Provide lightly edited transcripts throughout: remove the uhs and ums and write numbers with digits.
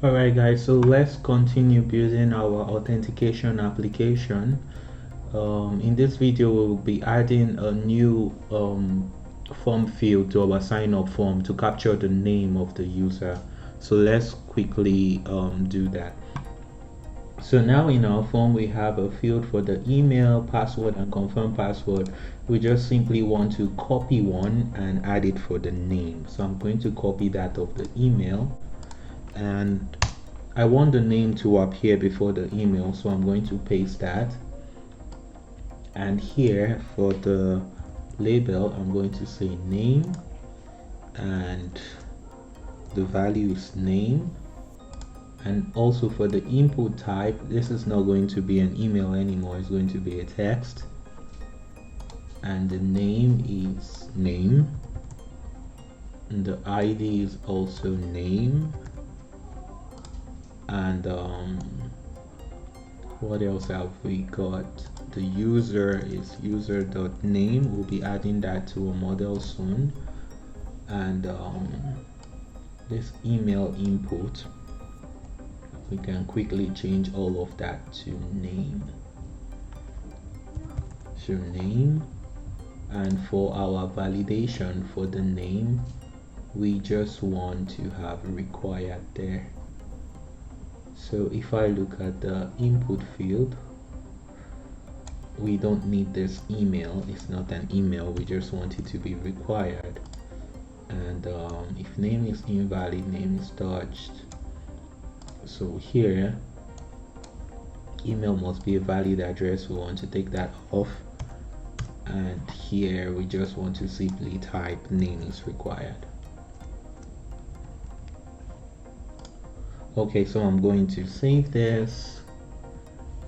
Alright guys, so let's continue building our authentication application. In this video we'll be adding a new form field to our sign up form to capture the name of the user. So let's quickly do that. So now in our form we have a field for the email, password and confirm password. We just simply want to copy one and add it for the name. So I'm going to copy that of the email, and I want the name to appear before the email, so I'm going to paste that. And here for the label I'm going to say name, and the value is name. And also for the input type, this is not going to be an email anymore, it's going to be a text, and the name is name, and the ID is also name. And what else have we got? The user is user.name. We'll be adding that to a model soon. And this email input, we can quickly change all of that to name. So name. And for our validation for the name, we just want to have required there. So if I look at the input field, we don't need this email, it's not an email, we just want it to be required. And if name is invalid, name is touched. So here, email must be a valid address, we want to take that off. And here we just want to simply type name is required. Okay, so I'm going to save this,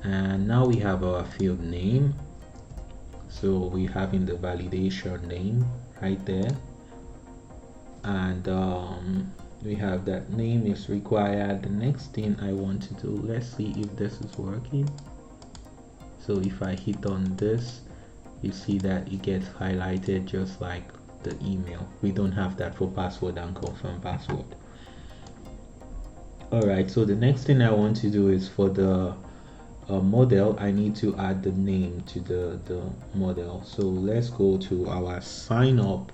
and now we have our field name. So we have in the validation name right there, and we have that name is required. The next thing I want to do, let's see if this is working. So if I hit on this, you see that it gets highlighted just like the email. We don't have that for password and confirm password. Alright, so the next thing I want to do is for the model, I need to add the name to the model. So let's go to our sign up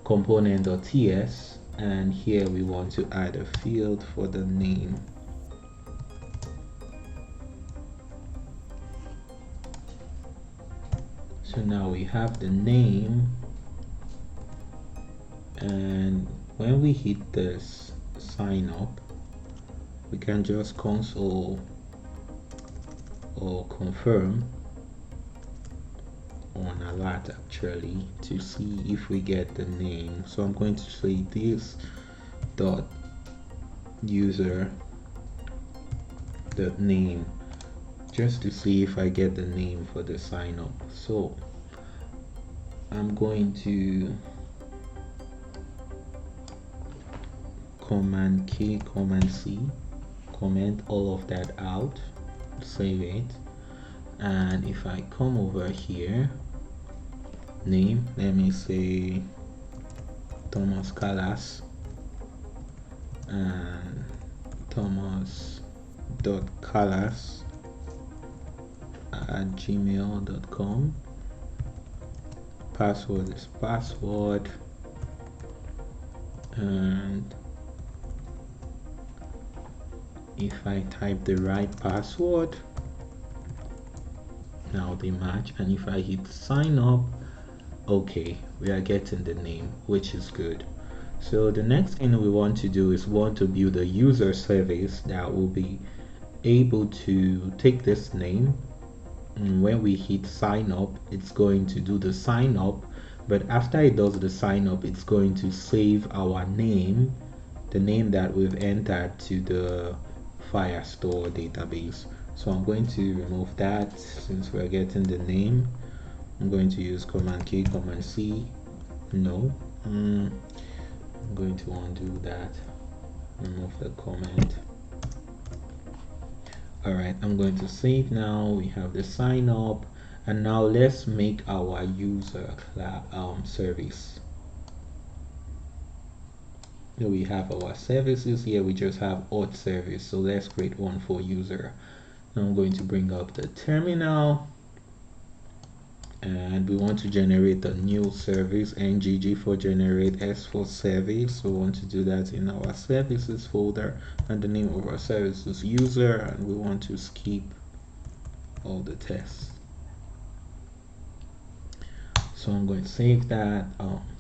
component.ts, and here we want to add a field for the name. So now we have the name, and when we hit this sign up, we can just console or confirm on alert actually to see if we get the name. So I'm going to say this dot user the name just to see if I get the name for the sign up. So I'm going to Command K, Command C, comment all of that out, save it, and if I come over here, name, let me say Thomas Callas, and thomas.callas@gmail.com. Password is password, and if I type the right password, now they match, and if I hit sign up, okay, we are getting the name, which is good. So the next thing we want to do is want to build a user service that will be able to take this name, and when we hit sign up, it's going to do the sign up, but after it does the sign up, it's going to save our name, the name that we've entered, to the Firestore database. So I'm going to remove that since we're getting the name. I'm going to use Command K, Command C. No, I'm going to undo that, remove the comment. Alright, I'm going to save now. We have the sign up, and now let's make our user service. Here we have our services. Here we just have auth service, so let's create one for user. Now I'm going to bring up the terminal, and we want to generate a new service, ngg for generate, s for service. So we want to do that in our services folder, and the name of our service is user, and we want to skip all the tests. So I'm going to save that,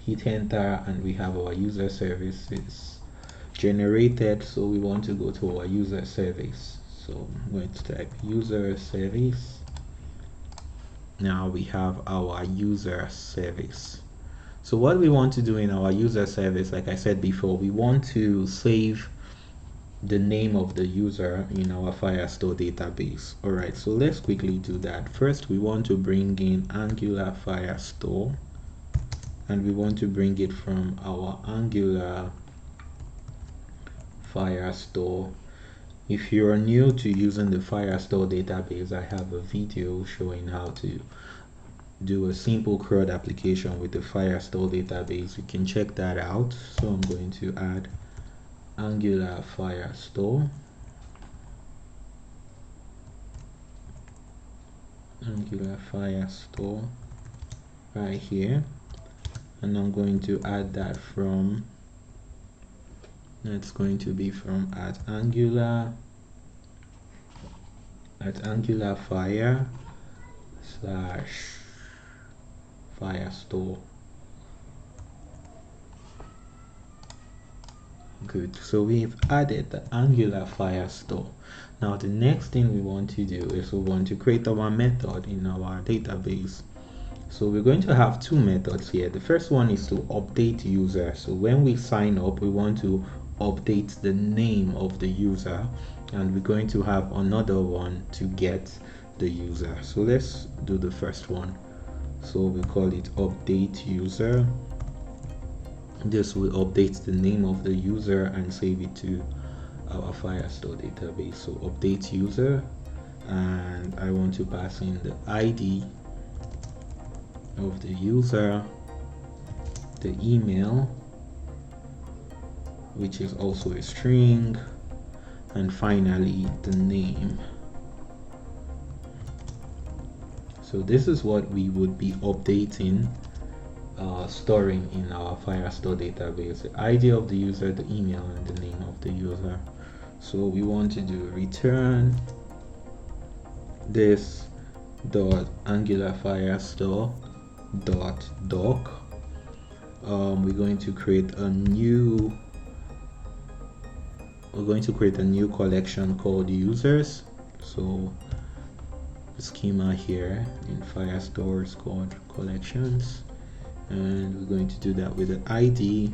hit enter, and we have our user services generated. So we want to go to our user service. So I'm going to type user service. Now we have our user service. So what we want to do in our user service, like I said before, we want to save the name of the user in our Firestore database. All right, so let's quickly do that. First, we want to bring in Angular Firestore, and we want to bring it from our Angular Firestore. If you're new to using the Firestore database, I have a video showing how to do a simple CRUD application with the Firestore database. You can check that out. So I'm going to add Angular Firestore, right here, and I'm going to add that from, that's going to be from at Angular Fire / Firestore. Good, so we've added the Angular Firestore. Now the next thing we want to do is we want to create our method in our database. So we're going to have two methods here. The first one is to update user. So when we sign up, we want to update the name of the user, and we're going to have another one to get the user. So let's do the first one. So we call it update user. This will update the name of the user and save it to our Firestore database. So update user, and I want to pass in the ID of the user, the email, which is also a string, and finally the name. So this is what we would be updating, storing in our Firestore database: the ID of the user, the email, and the name of the user. So we want to do return this dot Angular Firestore dot doc. We're going to create a new collection called users. So the schema here in Firestore is called collections, and we're going to do that with the ID,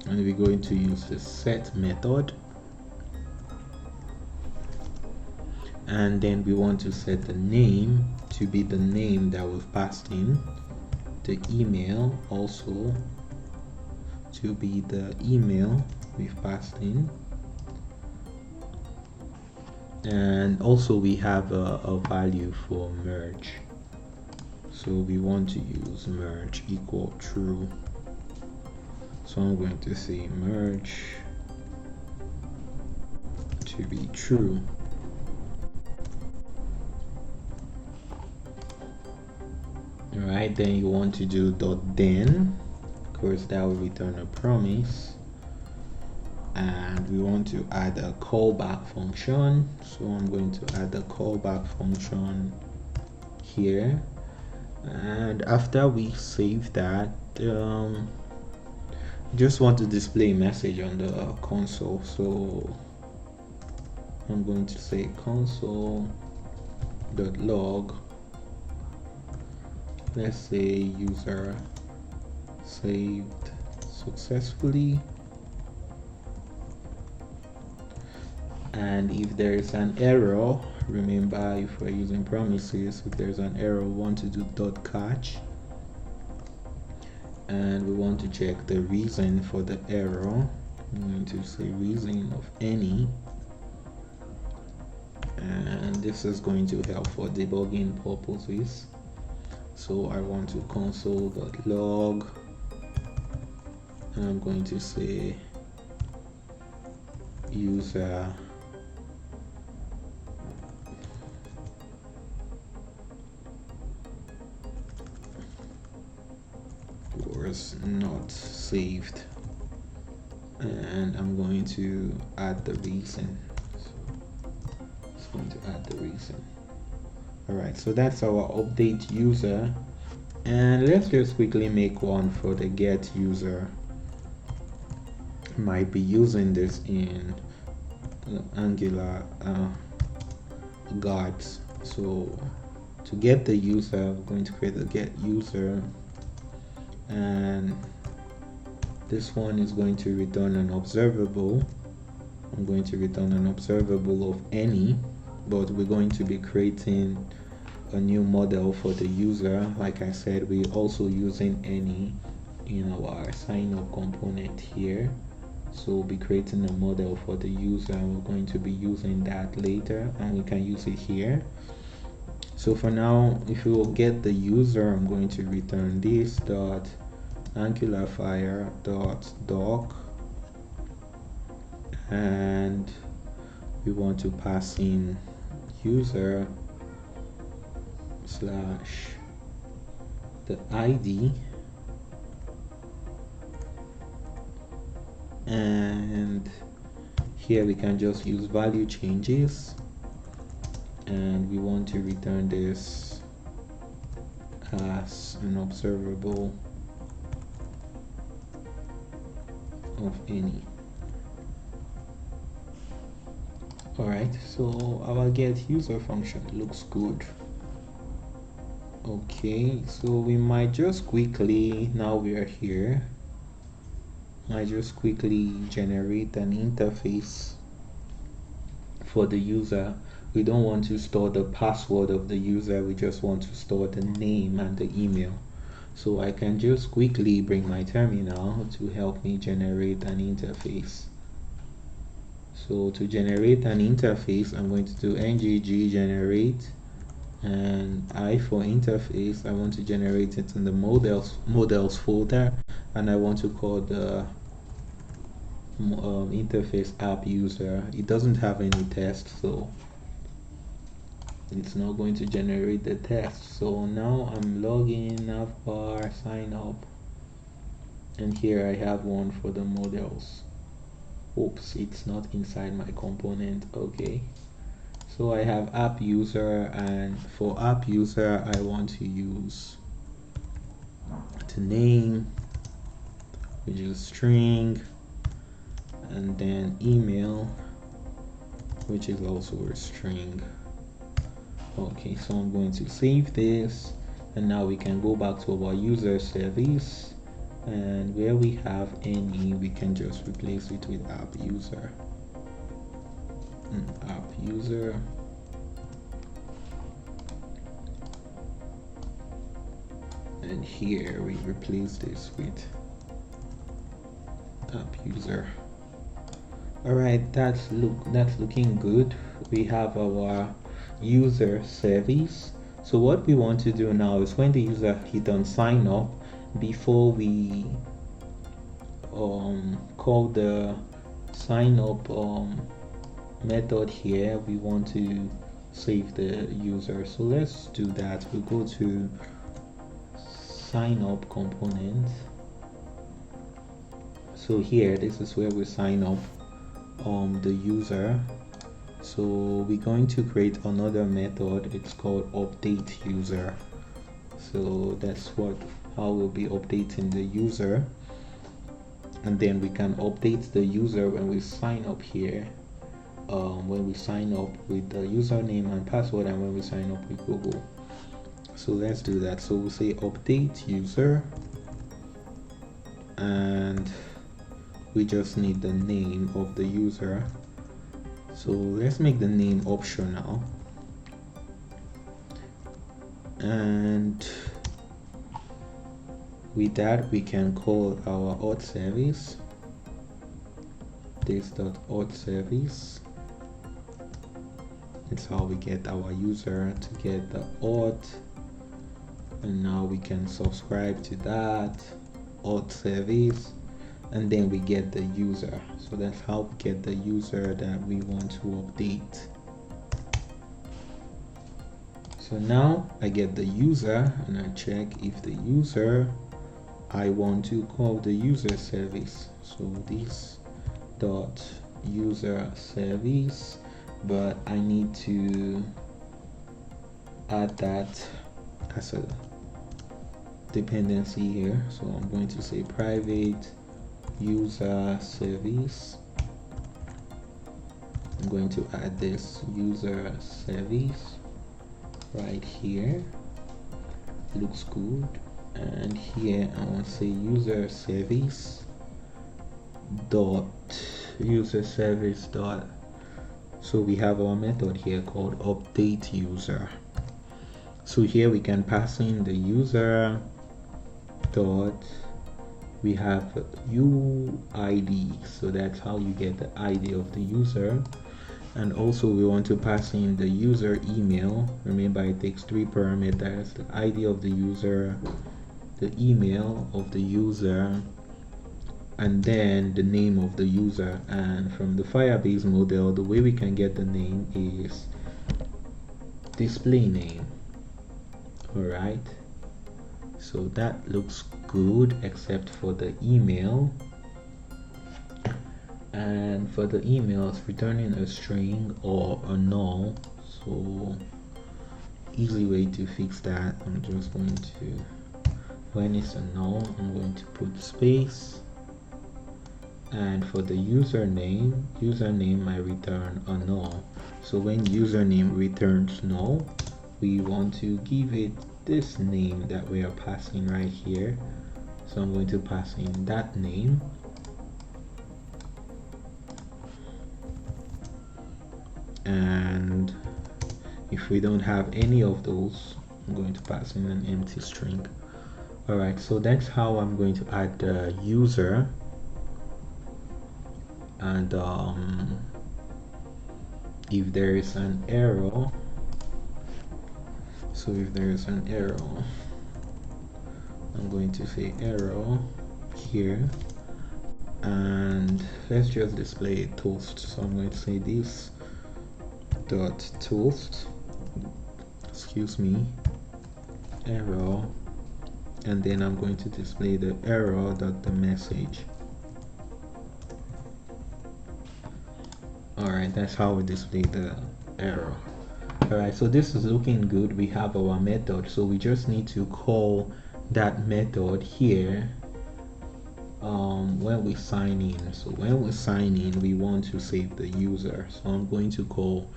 and we're going to use the set method, and then we want to set the name to be the name that we've passed in, the email also to be the email we've passed in, and also we have a value for merge. So we want to use merge equal true. So I'm going to say merge to be true. Alright, then you want to do .then, of course that will return a promise, and we want to add a callback function. So I'm going to add a callback function here, and after we save that, just want to display a message on the console. So I'm going to say console.log, let's say user saved successfully, and if there is an error, remember if we're using promises, if there's an error, we want to do .catch, and we want to check the reason for the error. I'm going to say reason of any, and this is going to help for debugging purposes. So I want to console.log, and I'm going to say user was not saved, and I'm going to add the reason. So it's going to add the reason. All right, so that's our update user, and let's just quickly make one for the get user. Might be using this in Angular guards. So to get the user, we're going to create a get user, and this one is going to return an observable. I'm going to return an observable of any, but we're going to be creating a new model for the user. Like I said, we're also using any in our sign up component here. So we'll be creating a model for the user, and we're going to be using that later, and we can use it here. So for now, if we will get the user, I'm going to return this dot angularfire dot doc, and we want to pass in user slash the ID, and here we can just use value changes, and we want to return this as an observable of any. Alright, so our get user function looks good. Okay, so we might just quickly, now we are here, I just quickly generate an interface for the user. We don't want to store the password of the user, we just want to store the name and the email. So I can just quickly bring my terminal to help me generate an interface. So to generate an interface, I'm going to do ngg generate, and I for interface, I want to generate it in the models folder, and I want to call the interface app user. It doesn't have any test, so it's not going to generate the test. So now I'm logging, navbar, sign up, and here I have one for the models. Oops, it's not inside my component. Okay, so I have app user, and for app user I want to use the name, which is string, and then email, which is also a string. Okay, so I'm going to save this, and now we can go back to our user service, and where we have any, we can just replace it with app user. App user, and here we replace this with app user. All right, that's looking good. We have our user service. So what we want to do now is when the user hit on sign up, before we call the sign up method here, we want to save the user. So let's do that. We'll go to sign up component. So here, this is where we sign up the user. So we're going to create another method. It's called update user. So that's how we'll be updating the user, and then we can update the user when we sign up here, when we sign up with the username and password, and when we sign up with Google. So let's do that. So we'll say update user, and we just need the name of the user. So let's make the name optional, and with that we can call our auth service, this.auth service. It's how we get our user to get the auth, and now we can subscribe to that auth service, and then we get the user. So that's how we get the user that we want to update. So now I get the user and I check if the user, I want to call the user service. So this dot user service, but I need to add that as a dependency here. So I'm going to say private user service. I'm going to add this user service right here. Looks good. And here I want to say user service dot user service dot. So we have our method here called update user. So here we can pass in the user dot, we have UID, so that's how you get the ID of the user. And also we want to pass in the user email. Remember, it takes 3 parameters: the ID of the user, the email of the user, and then the name of the user. And from the Firebase model, the way we can get the name is display name. Alright, so that looks good except for the email. And for the emails, returning a string or a null. So easy way to fix that, I'm just going to, when it's a null, I'm going to put space. And for the username I return a null. So when username returns null, we want to give it this name that we are passing right here. So I'm going to pass in that name. And if we don't have any of those, I'm going to pass in an empty string. Alright, so that's how I'm going to add the user. And if there is an error, so if there is an error, I'm going to say error here, and let's just display toast. So I'm going to say this dot toast, excuse me, error, and then I'm going to display the error dot the message. Alright, that's how we display the error. Alright, so this is looking good. We have our method, so we just need to call that method here when we sign in. So when we sign in, we want to save the user. So I'm going to call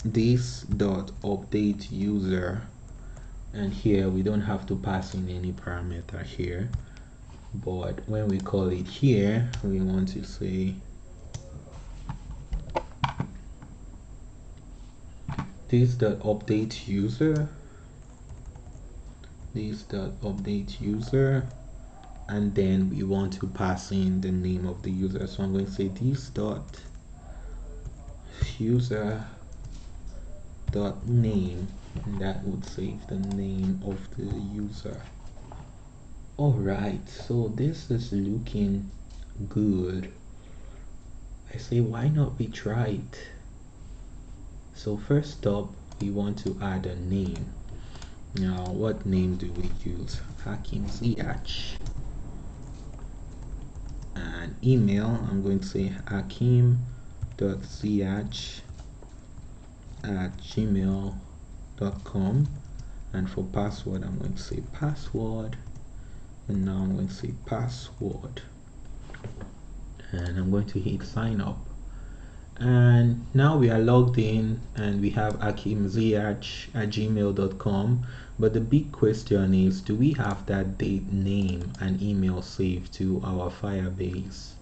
this dot update user, and here we don't have to pass in any parameter here, but when we call it here, we want to say this dot update user, this dot update user, and then we want to pass in the name of the user. So I'm going to say this dot user dot name, and that would save the name of the user. Alright, so this is looking good. I say, why not we try it? So first up, we want to add a name. Now, what name do we use? Hakim ZH. And email, I'm going to say hakim.zh@gmail.com. And for password, I'm going to say password. And now I'm going to say password. And I'm going to hit sign up. And now we are logged in and we have akimzh@gmail.com. But the big question is, do we have that date, name, and email saved to our Firebase?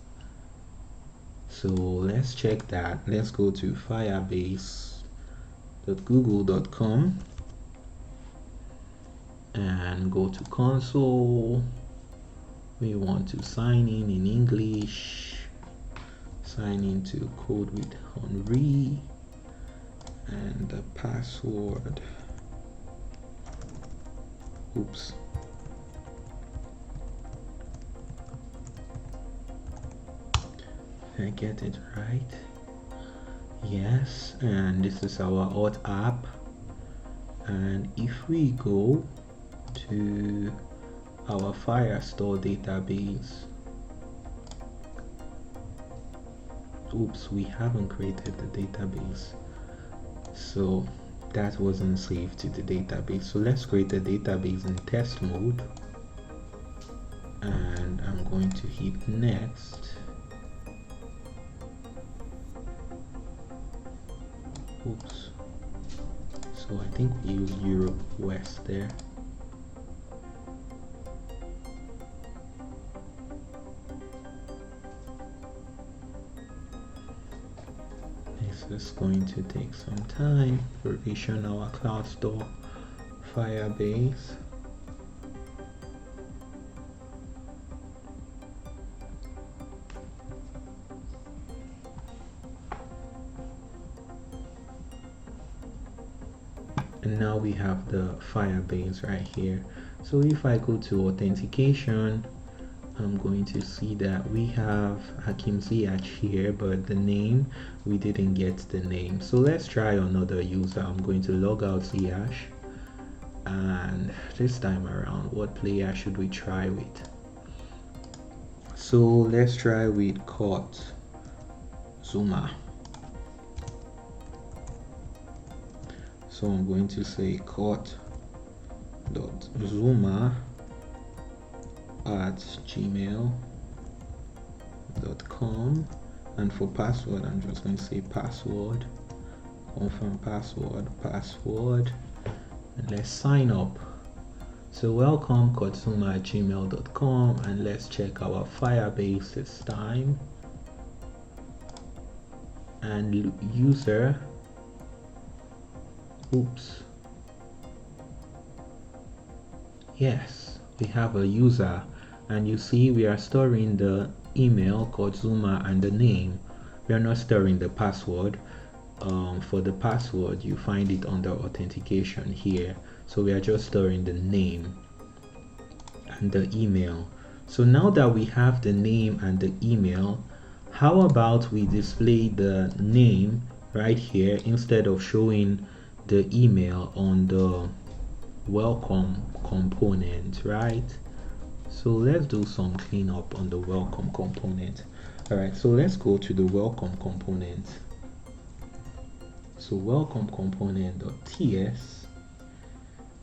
So let's check that. Let's go to firebase.google.com and go to console. We want to sign in English. Sign into code with Henry, and the password, oops, Did I get it right? Yes, and this is our auth app. And if we go to our Firestore database, oops, we haven't created the database, so that wasn't saved to the database. So let's create a database in test mode, and I'm going to hit next. Oops, so I think we use Europe West there. This is going to take some time. Provision our cloud store Firebase. And now we have the Firebase right here. So if I go to authentication, I'm going to see that we have Hakim Ziyech here, but the name, we didn't get the name. So let's try another user. I'm going to log out Ziyech, and this time around, what player should we try with? So let's try with Kurt Zouma. So I'm going to say kurt.zouma@gmail.com, and for password I'm just going to say password, confirm password, and let's sign up. So welcome kurtzuma@gmail.com, and let's check our Firebase this time, and user, oops, yes, we have a user, and you see we are storing the email Kurtzuma and the name. We are not storing the password. For the password, you find it under authentication here, so we are just storing the name and the email. So now that we have the name and the email, how about we display the name right here instead of showing the email on the welcome component, right? So let's do some cleanup on the welcome component. All right, so let's go to the welcome component. So welcome component.ts,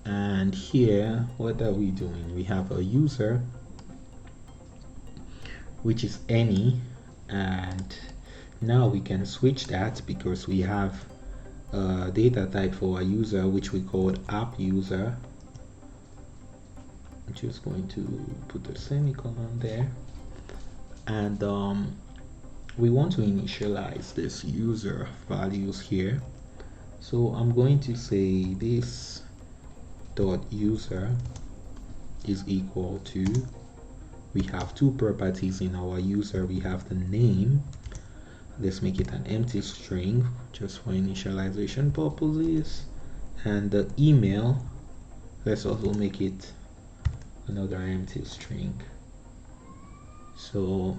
and here what are we doing? We have a user, which is any, and now we can switch that because we have a data type for our user, which we called app user. I'm just going to put a semicolon there, and we want to initialize this user values here. So I'm going to say this dot user is equal to, we have two properties in our user. We have the name, let's make it an empty string just for initialization purposes, and the email, let's also make it another empty string. So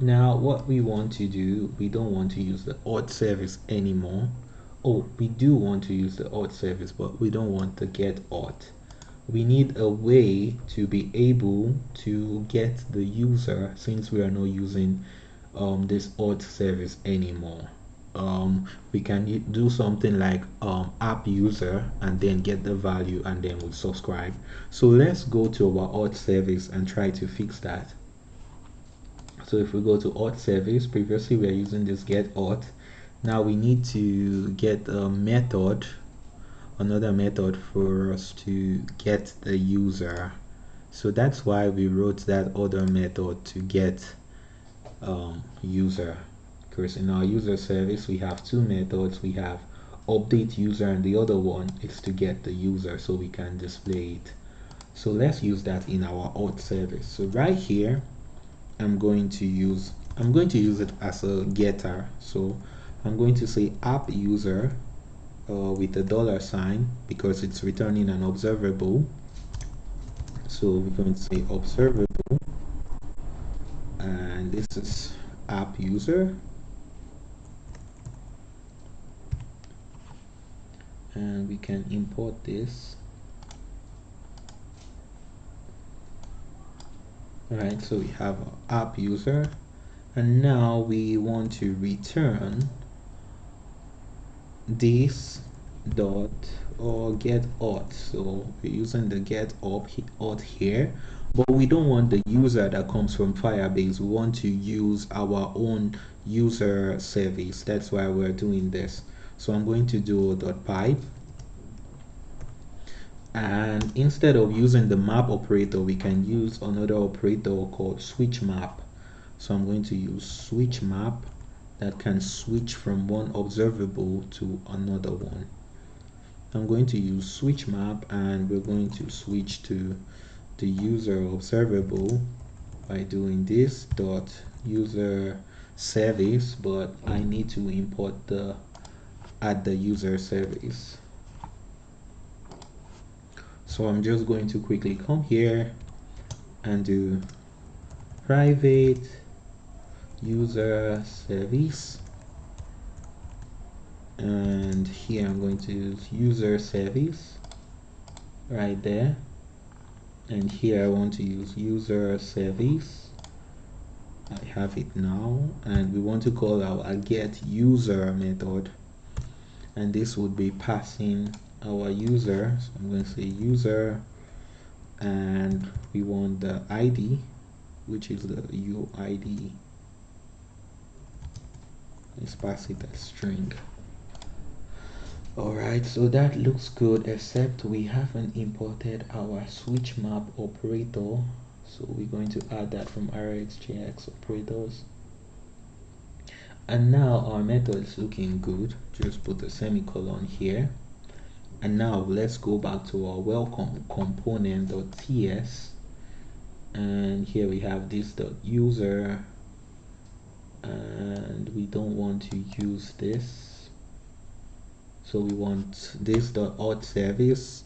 now what we want to do, we don't want to use the auth service anymore. Oh, we do want to use the auth service, but we don't want to get auth. We need a way to be able to get the user, since we are not using this auth service anymore. We can do something like app user and then get the value and then we subscribe. So let's go to our auth service and try to fix that. So if we go to auth service, previously we are using this get auth. Now we need to get a method, another method for us to get the user. So that's why we wrote that other method to get user, because in our user service we have two methods. We have update user and the other one is to get the user so we can display it. So let's use that in our auth service. So right here I'm going to use it as a getter. So I'm going to say app user with a $sign because it's returning an observable. So we're going to say observable, and this is app user, and we can import this. Alright, so we have our app user, and now we want to return this dot or get auth. So we're using the get auth here, but we don't want the user that comes from Firebase. We want to use our own user service. That's why we're doing this. So I'm going to do .pipe, and instead of using the map operator, we can use another operator called switch map. So I'm going to use switch map that can switch from one observable to another one. I'm going to use switch map, and we're going to switch to the user observable by doing this dot user service, but I need to import the add the user service. So I'm just going to quickly come here and do private user service, and here I'm going to use user service right there, and here I want to use user service. I have it now, and we want to call our get user method, and this would be passing our user. So I'm going to say user, and we want the ID, which is the UID. Let's pass it as string. Alright, so that looks good, except we haven't imported our switch map operator. So we're going to add that from RxJS operators. And now our method is looking good. Just put a semicolon here. And now let's go back to our welcome component.ts. And here we have this .user, and we don't want to use this. So we want this .auth service,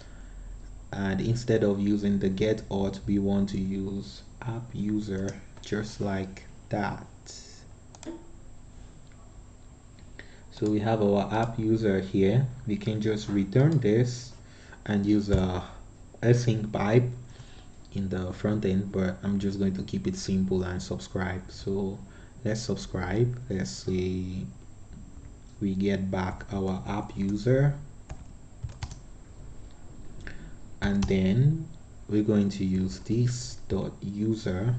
and instead of using the get auth, we want to use app user, just like that. So we have our app user here. We can just return this and use a async pipe in the front end, but I'm just going to keep it simple and subscribe. So let's subscribe. Let's see, we get back our app user, and then we're going to use this .user,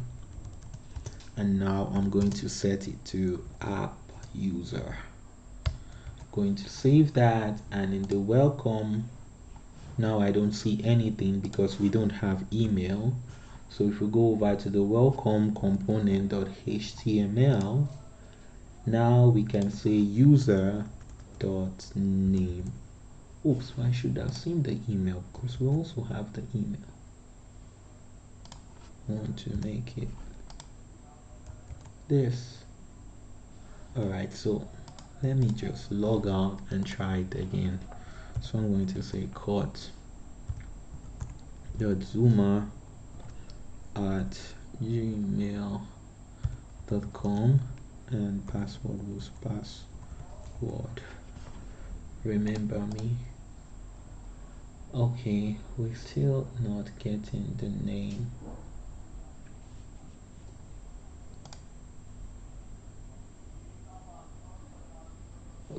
and now I'm going to set it to app user. Going to save that, and in the welcome, now I don't see anything because we don't have email. So if we go over to the welcome component.html, now we can say user.name. Oops, I should have seen the email because we also have the email. I want to make it this. Alright, so let me just log out and try it again. So I'm going to say cut.zoomer@gmail.com, and password was password. Remember me. Okay, we're still not getting the name.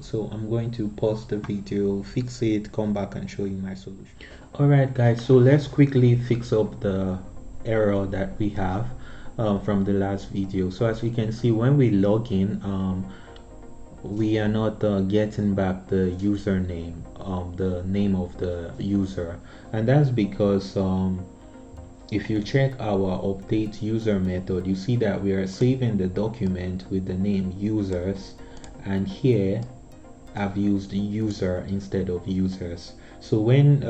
So I'm going to pause the video, fix it, come back and show you my solution. Alright guys, so let's quickly fix up the error that we have from the last video. So as we can see, when we log in, we are not getting back the username, the name of the user, and that's because if you check our update user method, you see that we are saving the document with the name users, and here I've used user instead of users. So when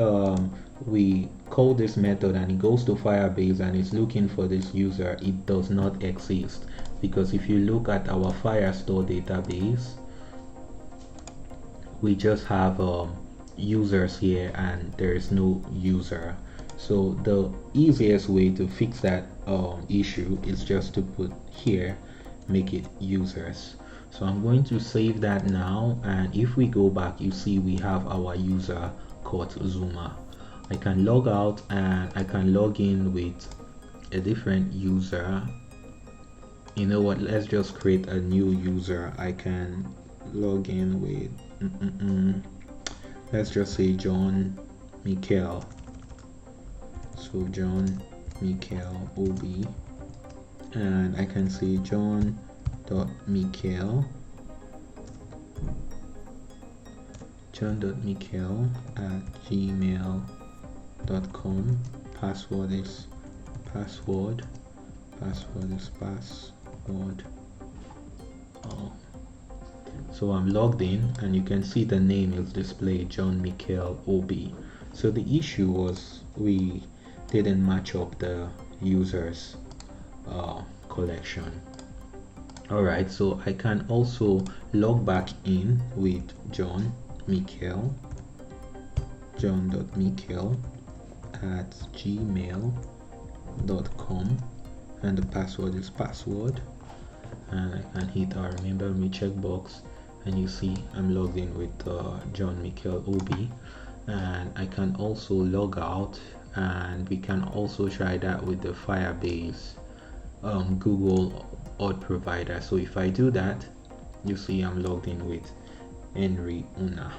we call this method and it goes to Firebase and it's looking for this user, it does not exist, because if you look at our Firestore database, we just have users here and there is no user. So the easiest way to fix that issue is just to put here make it users. So I'm going to save that now, and if we go back, you see we have our user called Zuma. I can log out and I can log in with a different user. You know what, let's just create a new user. I can log in with let's just say John Michael. So John Michael OB, and I can say John.Michael at gmail.com. Password is password. So I'm logged in, and you can see the name is displayed, John Michael OB. So the issue was we didn't match up the users collection. Alright, so I can also log back in with John.Michael at gmail.com, and the password is password, and I can hit our remember me checkbox, and you see I'm logged in with John Michael OB. And I can also log out, and we can also try that with the Firebase Google auth provider. So if I do that, you see I'm logged in with Henry Una.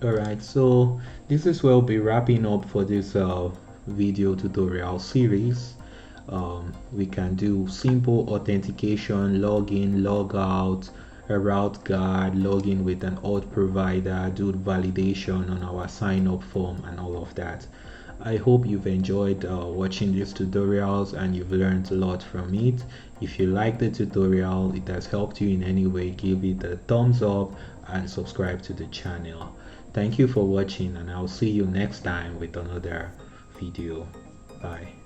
Alright, so this is where we'll be wrapping up for this video tutorial series. We can do simple authentication, login, log out, a route guard, login with an auth provider, do validation on our sign up form, and all of that. I hope you've enjoyed watching these tutorials and you've learned a lot from it. If you like the tutorial, it has helped you in any way, give it a thumbs up and subscribe to the channel. Thank you for watching, and I'll see you next time with another video. Bye.